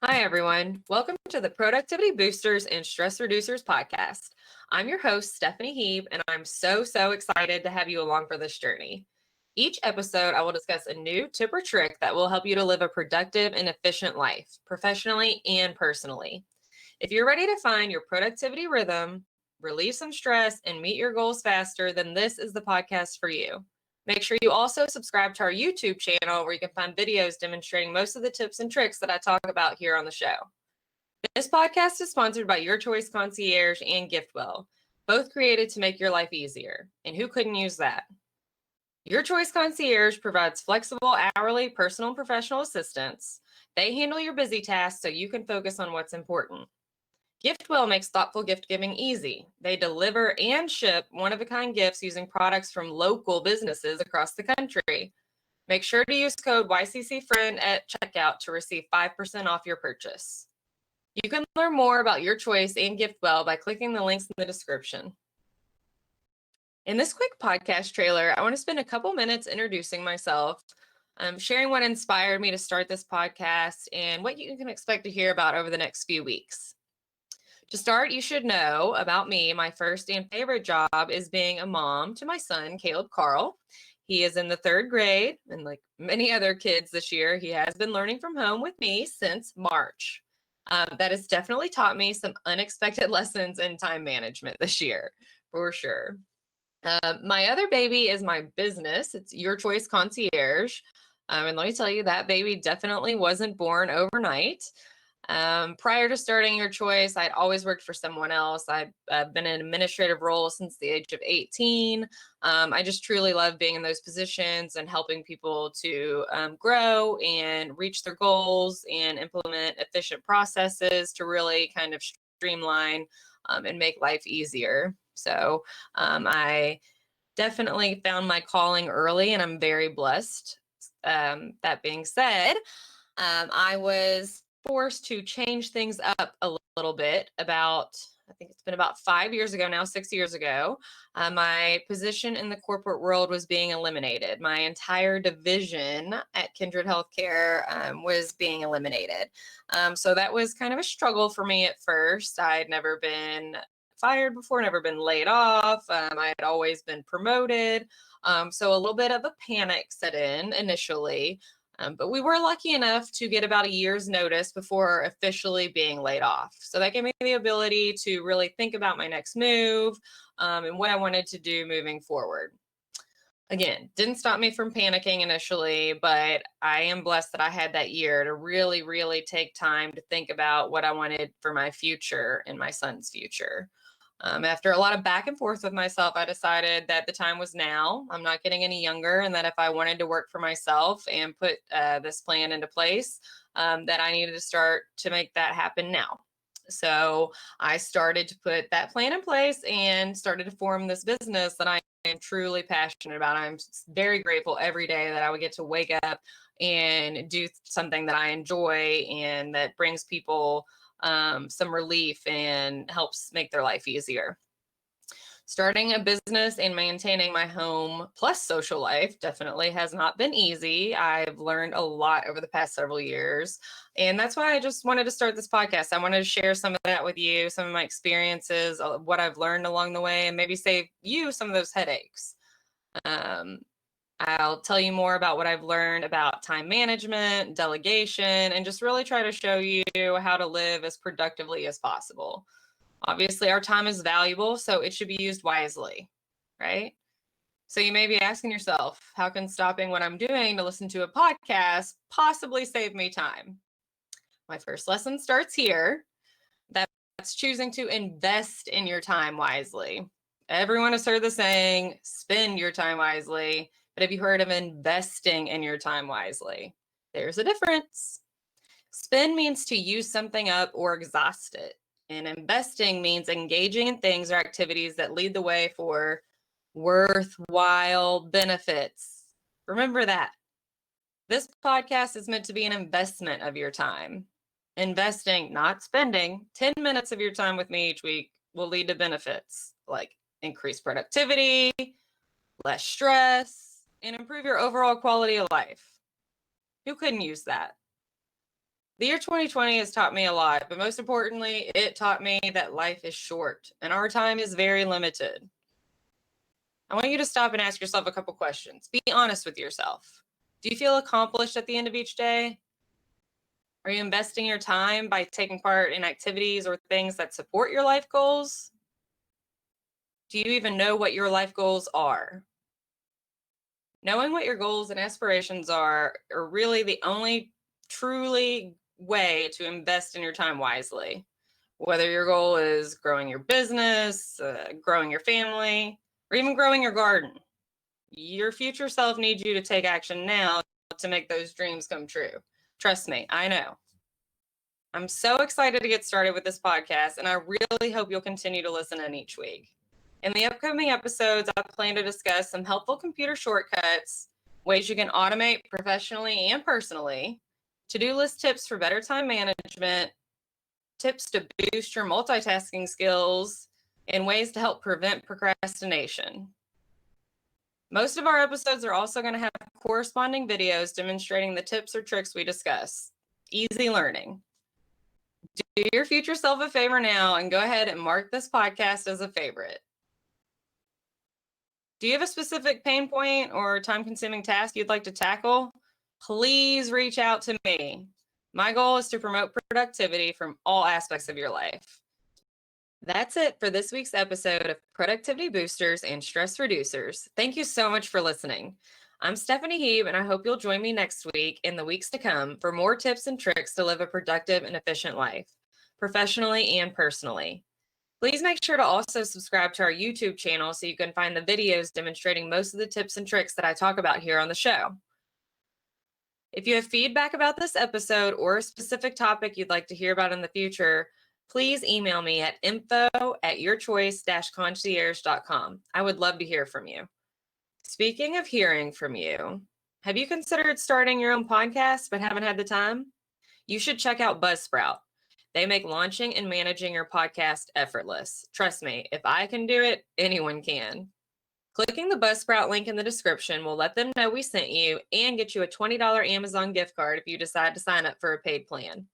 Hi, everyone. Welcome to the Productivity Boosters and Stress Reducers podcast. I'm your host, Stephanie Heeb, and I'm so excited to have you along for this journey. Each episode, I will discuss a new tip or trick that will help you to live a productive and efficient life, professionally and personally. If you're ready to find your productivity rhythm, relieve some stress, and meet your goals faster, then this is the podcast for you. Make sure you also subscribe to our YouTube channel where you can find videos demonstrating most of the tips and tricks that I talk about here on the show. This podcast is sponsored by Your Choice Concierge and GiftWell, both created to make your life easier. And who couldn't use that? Your Choice Concierge provides flexible hourly personal and professional assistance. They handle your busy tasks so you can focus on what's important. GiftWell makes thoughtful gift giving easy. They deliver and ship one-of-a-kind gifts using products from local businesses across the country. Make sure to use code YCCFriend at checkout to receive 5% off your purchase. You can learn more about Your Choice and GiftWell by clicking the links in the description. In this quick podcast trailer, I want to spend a couple minutes introducing myself, sharing what inspired me to start this podcast, and what you can expect to hear about over the next few weeks. To start, you should know about me. My first and favorite job is being a mom to my son, Caleb Carl. He is in the third grade, and like many other kids this year, he has been learning from home with me since March. That has definitely taught me some unexpected lessons in time management this year, for sure. My other baby is my business. It's Your Choice Concierge. And let me tell you, that baby definitely wasn't born overnight. Prior to starting Your Choice, I'd always worked for someone else. I've been in an administrative role since the age of 18. I just truly love being in those positions and helping people to grow and reach their goals and implement efficient processes to really kind of streamline and make life easier. So I definitely found my calling early, and I'm very blessed. That being said, I was forced to change things up a little bit I think it's been about 5 years ago now, 6 years ago. My position in the corporate world was being eliminated. My entire division at Kindred Healthcare was being eliminated. So that was kind of a struggle for me at first. I had never been fired before, never been laid off. I had always been promoted. So a little bit of a panic set in initially. But we were lucky enough to get about a year's notice before officially being laid off. So that gave me the ability to really think about my next move and what I wanted to do moving forward. Again, didn't stop me from panicking initially, but I am blessed that I had that year to really take time to think about what I wanted for my future and my son's future. After a lot of back and forth with myself, I decided that the time was now. I'm not getting any younger, and that if I wanted to work for myself and put this plan into place, that I needed to start to make that happen now. So I started to put that plan in place and started to form this business that I am truly passionate about. I'm very grateful every day that I would get to wake up and do something that I enjoy and that brings people some relief and helps make their life easier. Starting a business and maintaining my home plus social life definitely has not been easy. I've learned a lot over the past several years. And that's why I just wanted to start this podcast. I wanted to share some of that with you, some of my experiences, what I've learned along the way, and maybe save you some of those headaches. Um, I'll tell you more about what I've learned about time management, delegation, and just really try to show you how to live as productively as possible. Obviously, our time is valuable, so it should be used wisely, right? So you may be asking yourself, how can stopping what I'm doing to listen to a podcast possibly save me time? My first lesson starts here. That's choosing to invest in your time wisely. Everyone has heard the saying, spend your time wisely. But have you heard of investing in your time wisely? There's a difference. Spend means to use something up or exhaust it. And investing means engaging in things or activities that lead the way for worthwhile benefits. Remember that. This podcast is meant to be an investment of your time. Investing, not spending, 10 minutes of your time with me each week will lead to benefits like increased productivity, less stress, and improve your overall quality of life. Who couldn't use that? The year 2020 has taught me a lot, but most importantly, it taught me that life is short and our time is very limited. I want you to stop and ask yourself a couple questions. Be honest with yourself. Do you feel accomplished at the end of each day? Are you investing your time by taking part in activities or things that support your life goals? Do you even know what your life goals are? Knowing what your goals and aspirations are really the only truly way to invest in your time wisely. Whether your goal is growing your business, growing your family, or even growing your garden, your future self needs you to take action now to make those dreams come true. Trust me, I know. I'm so excited to get started with this podcast, and I really hope you'll continue to listen in each week. In the upcoming episodes, I plan to discuss some helpful computer shortcuts, ways you can automate professionally and personally, to-do list tips for better time management, tips to boost your multitasking skills, and ways to help prevent procrastination. Most of our episodes are also going to have corresponding videos demonstrating the tips or tricks we discuss. Easy learning. Do your future self a favor now and go ahead and mark this podcast as a favorite. Do you have a specific pain point or time-consuming task you'd like to tackle? Please reach out to me. My goal is to promote productivity from all aspects of your life. That's it for this week's episode of Productivity Boosters and Stress Reducers. Thank you so much for listening. I'm Stephanie Heeb, and I hope you'll join me next week and the weeks to come for more tips and tricks to live a productive and efficient life, professionally and personally. Please make sure to also subscribe to our YouTube channel so you can find the videos demonstrating most of the tips and tricks that I talk about here on the show. If you have feedback about this episode or a specific topic you'd like to hear about in the future, please email me at info@yourchoice-concierge.com. I would love to hear from you. Speaking of hearing from you, have you considered starting your own podcast but haven't had the time? You should check out Buzzsprout. They make launching and managing your podcast effortless. Trust me, if I can do it, anyone can. Clicking the Buzzsprout link in the description will let them know we sent you and get you a $20 Amazon gift card if you decide to sign up for a paid plan.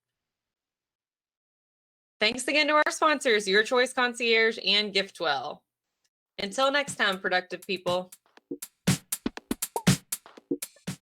Thanks again to our sponsors, Your Choice Concierge and GiftWell. Until next time, productive people.